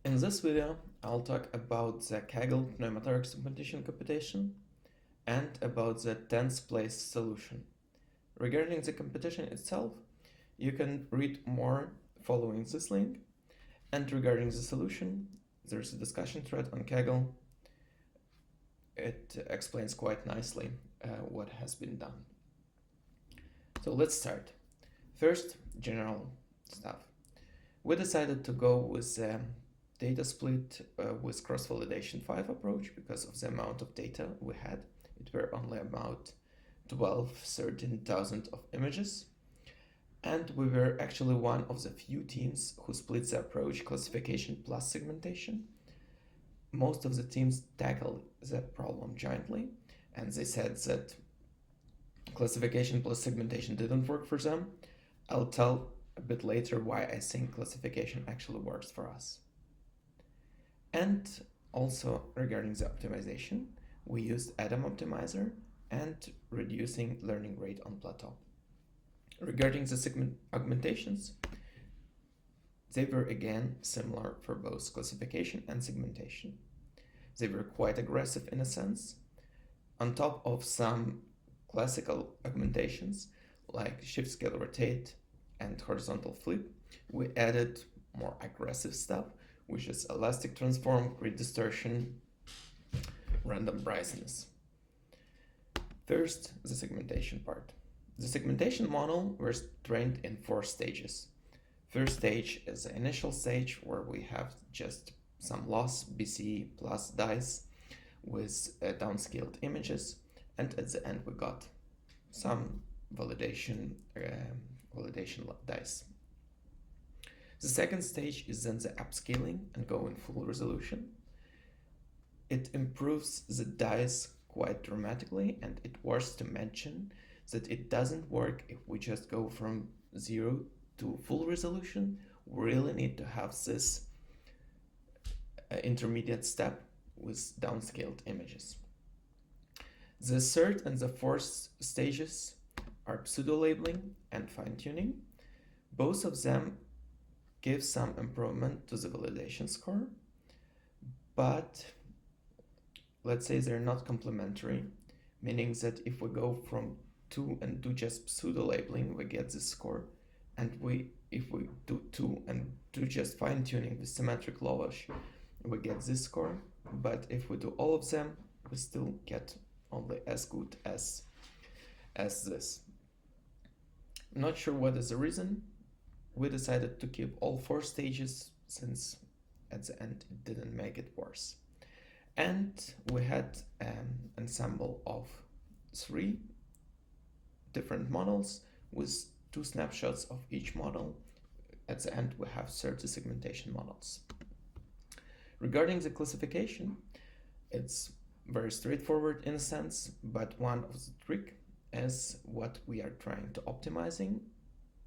In this video, I'll talk about the Kaggle pneumatoric segmentation computation and about the 10th place solution. Regarding the competition itself, you can read more following this link. And regarding the solution, there's a discussion thread on Kaggle. It explains quite nicely what has been done. So let's start. First, general stuff. We decided to go with the data split with cross-validation 5 approach because of the amount of data we had. It were only about 13,000 of images. And we were actually one of the few teams who split the approach classification plus segmentation. Most of the teams tackled that problem jointly, and they said that classification plus segmentation didn't work for them. I'll tell a bit later why I think classification actually works for us. And also regarding the optimization, we used Atom Optimizer and reducing learning rate on plateau. Regarding the segment augmentations, they were again similar for both classification and segmentation. They were quite aggressive in a sense. On top of some classical augmentations like shift, scale, rotate and horizontal flip, we added more aggressive stuff, which is elastic transform, grid distortion, random brightness. First, the segmentation part. The segmentation model was trained in 4 stages. First stage is the initial stage where we have just some loss BCE plus dice with downscaled images, and at the end we got some validation dice. The second stage is then the upscaling and go in full resolution. It improves the dice quite dramatically, and it worth to mention that it doesn't work if we just go from 0 to full resolution. We really need to have this intermediate step with downscaled images. The third and the fourth stages are pseudo-labeling and fine-tuning. Both of them give some improvement to the validation score, but let's say they're not complementary, meaning that if we go from 2 and do just pseudo-labeling, we get this score, and if we do 2 and do just fine-tuning with symmetric lowash, we get this score. But if we do all of them, we still get only as good as this. I'm not sure what is the reason. We decided to keep all 4 stages since at the end it didn't make it worse. And we had an ensemble of 3 different models with 2 snapshots of each model. At the end we have 30 segmentation models. Regarding the classification, it's very straightforward in a sense, but one of the trick is what we are trying to optimizing,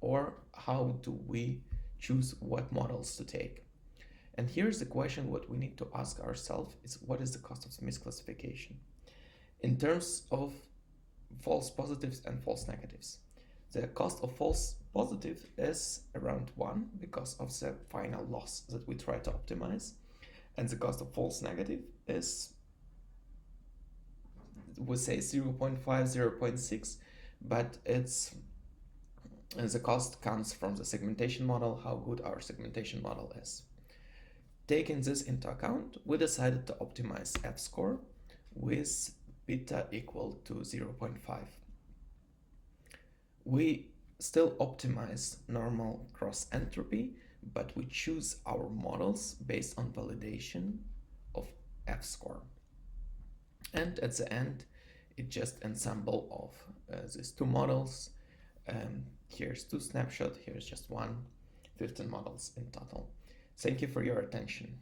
or how do we choose what models to take. And here's the question what we need to ask ourselves is, what is the cost of misclassification in terms of false positives and false negatives? The cost of false positive is around 1 because of the final loss that we try to optimize, and the cost of false negative is, we say 0.5, 0.6, but the cost comes from the segmentation model, how good our segmentation model is. Taking this into account, we decided to optimize F-score with beta equal to 0.5. We still optimize normal cross entropy, but we choose our models based on validation of F-score. And at the end, it just ensemble of these 2 models. Here's 2 snapshots, here's just 1, 15 models in total. Thank you for your attention.